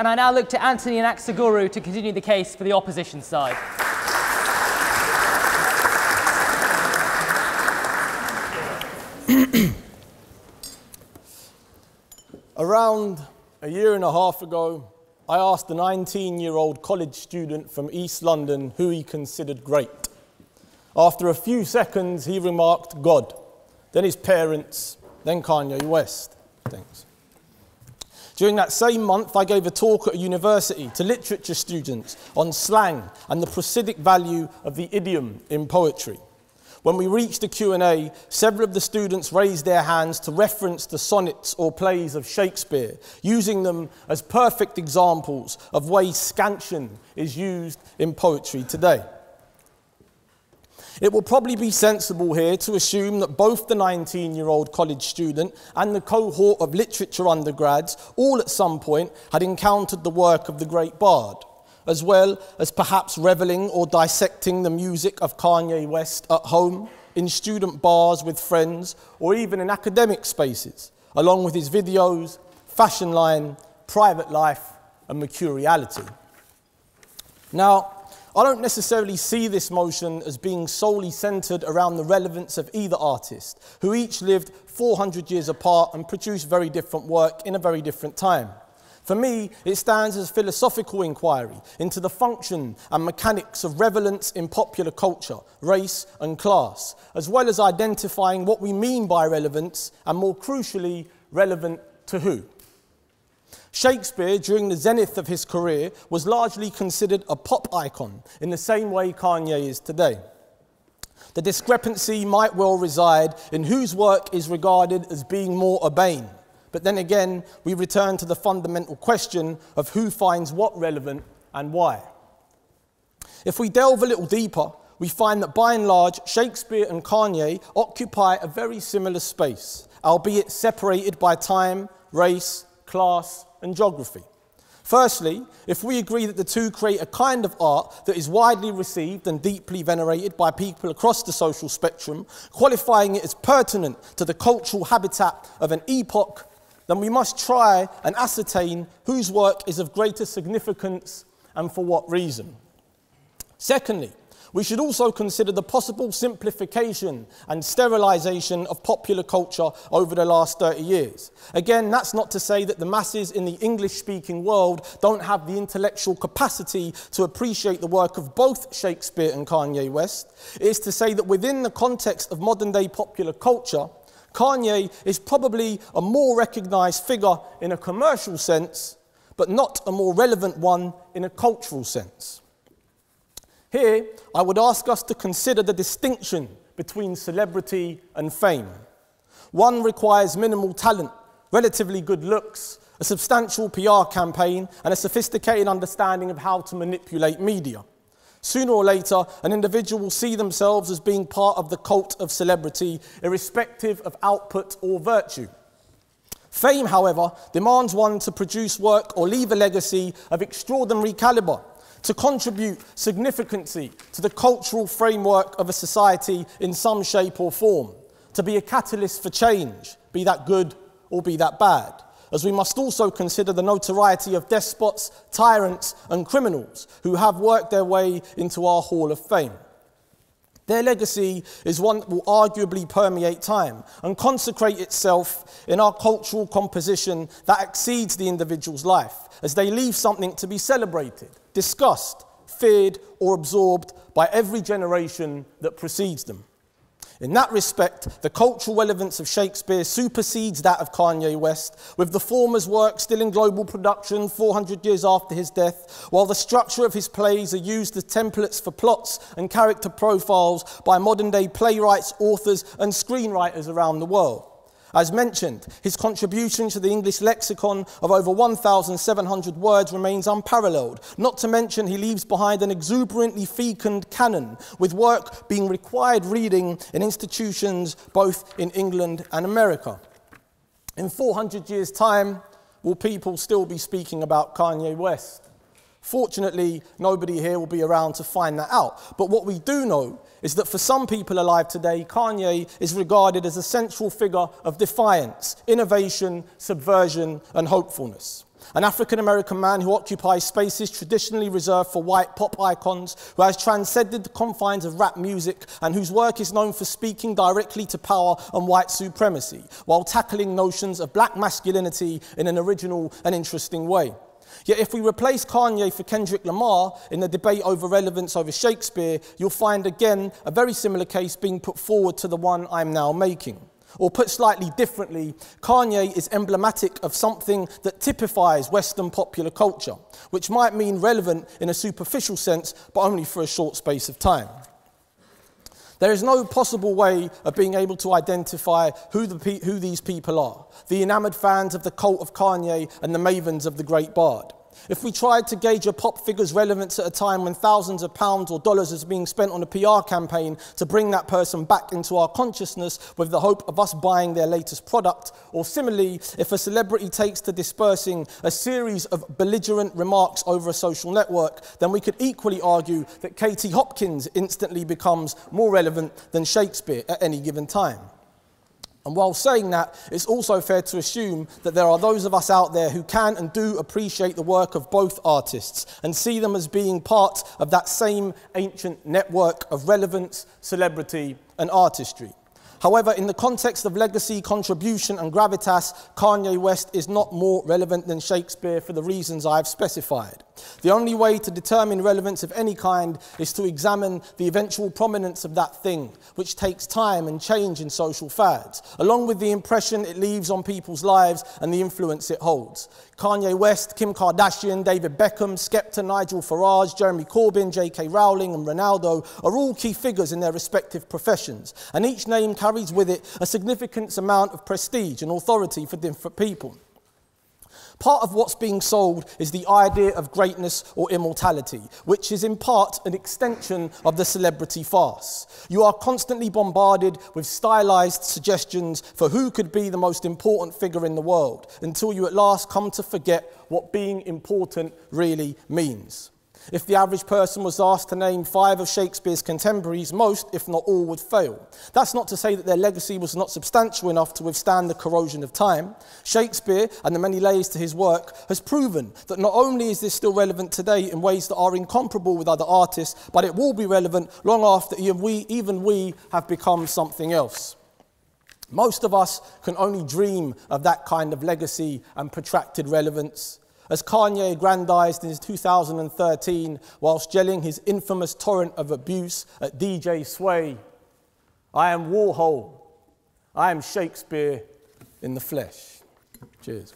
and I now look to Anthony and Anaxagorou to continue the case for the opposition side. Around a year and a half ago, I asked a 19-year-old college student from East London who he considered great. After a few seconds, he remarked, God, then his parents, then Kanye West. Thanks. During that same month, I gave a talk at a university to literature students on slang and the prosodic value of the idiom in poetry. When we reached the Q&A, several of the students raised their hands to reference the sonnets or plays of Shakespeare, using them as perfect examples of ways scansion is used in poetry today. It will probably be sensible here to assume that both the 19-year-old college student and the cohort of literature undergrads all at some point had encountered the work of the great bard, as well as perhaps reveling or dissecting the music of Kanye West at home, in student bars with friends, or even in academic spaces, along with his videos, fashion line, private life, and mercuriality. Now, I don't necessarily see this motion as being solely centred around the relevance of either artist, who each lived 400 years apart and produced very different work in a very different time. For me, it stands as philosophical inquiry into the function and mechanics of relevance in popular culture, race and class, as well as identifying what we mean by relevance and, more crucially, relevant to who. Shakespeare, during the zenith of his career, was largely considered a pop icon in the same way Kanye is today. The discrepancy might well reside in whose work is regarded as being more urbane. But then again, we return to the fundamental question of who finds what relevant and why. If we delve a little deeper, we find that by and large, Shakespeare and Kanye occupy a very similar space, albeit separated by time, race, class, and geography. Firstly, if we agree that the two create a kind of art that is widely received and deeply venerated by people across the social spectrum, qualifying it as pertinent to the cultural habitat of an epoch, then we must try and ascertain whose work is of greater significance and for what reason. Secondly, we should also consider the possible simplification and sterilisation of popular culture over the last 30 years. Again, that's not to say that the masses in the English-speaking world don't have the intellectual capacity to appreciate the work of both Shakespeare and Kanye West. It is to say that within the context of modern-day popular culture, Kanye is probably a more recognised figure in a commercial sense, but not a more relevant one in a cultural sense. Here, I would ask us to consider the distinction between celebrity and fame. One requires minimal talent, relatively good looks, a substantial PR campaign, and a sophisticated understanding of how to manipulate media. Sooner or later, an individual will see themselves as being part of the cult of celebrity, irrespective of output or virtue. Fame, however, demands one to produce work or leave a legacy of extraordinary calibre, to contribute significantly to the cultural framework of a society in some shape or form, to be a catalyst for change, be that good or be that bad, as we must also consider the notoriety of despots, tyrants and criminals who have worked their way into our Hall of Fame. Their legacy is one that will arguably permeate time and consecrate itself in our cultural composition that exceeds the individual's life, as they leave something to be celebrated, discussed, feared or absorbed by every generation that precedes them. In that respect, the cultural relevance of Shakespeare supersedes that of Kanye West, with the former's work still in global production 400 years after his death, while the structure of his plays are used as templates for plots and character profiles by modern-day playwrights, authors, and screenwriters around the world. As mentioned, his contribution to the English lexicon of over 1,700 words remains unparalleled, not to mention he leaves behind an exuberantly fecund canon, with work being required reading in institutions both in England and America. In 400 years' time, will people still be speaking about Kanye West? Fortunately, nobody here will be around to find that out. But what we do know is that for some people alive today, Kanye is regarded as a central figure of defiance, innovation, subversion, and hopefulness. An African-American man who occupies spaces traditionally reserved for white pop icons, who has transcended the confines of rap music and whose work is known for speaking directly to power and white supremacy, while tackling notions of black masculinity in an original and interesting way. Yet if we replace Kanye for Kendrick Lamar in the debate over relevance over Shakespeare, you'll find again a very similar case being put forward to the one I'm now making. Or put slightly differently, Kanye is emblematic of something that typifies Western popular culture, which might mean relevant in a superficial sense, but only for a short space of time. There is no possible way of being able to identify who these people are, the enamoured fans of the cult of Kanye and the mavens of the great bard. If we tried to gauge a pop figure's relevance at a time when thousands of pounds or dollars is being spent on a PR campaign to bring that person back into our consciousness with the hope of us buying their latest product, or similarly, if a celebrity takes to dispersing a series of belligerent remarks over a social network, then we could equally argue that Katie Hopkins instantly becomes more relevant than Shakespeare at any given time. And while saying that, it's also fair to assume that there are those of us out there who can and do appreciate the work of both artists and see them as being part of that same ancient network of relevance, celebrity, and artistry. However, in the context of legacy, contribution, and gravitas, Kanye West is not more relevant than Shakespeare for the reasons I've specified. The only way to determine relevance of any kind is to examine the eventual prominence of that thing, which takes time and change in social fads, along with the impression it leaves on people's lives and the influence it holds. Kanye West, Kim Kardashian, David Beckham, Skepta, Nigel Farage, Jeremy Corbyn, J.K. Rowling and Ronaldo are all key figures in their respective professions, and each name carries with it a significant amount of prestige and authority for different people. Part of what's being sold is the idea of greatness or immortality, which is in part an extension of the celebrity farce. You are constantly bombarded with stylized suggestions for who could be the most important figure in the world, until you at last come to forget what being important really means. If the average person was asked to name 5 of Shakespeare's contemporaries, most, if not all, would fail. That's not to say that their legacy was not substantial enough to withstand the corrosion of time. Shakespeare, and the many layers to his work, has proven that not only is this still relevant today in ways that are incomparable with other artists, but it will be relevant long after even we have become something else. Most of us can only dream of that kind of legacy and protracted relevance. As Kanye aggrandized in his 2013 whilst gelling his infamous torrent of abuse at DJ Sway, I am Warhol, I am Shakespeare in the flesh. Cheers.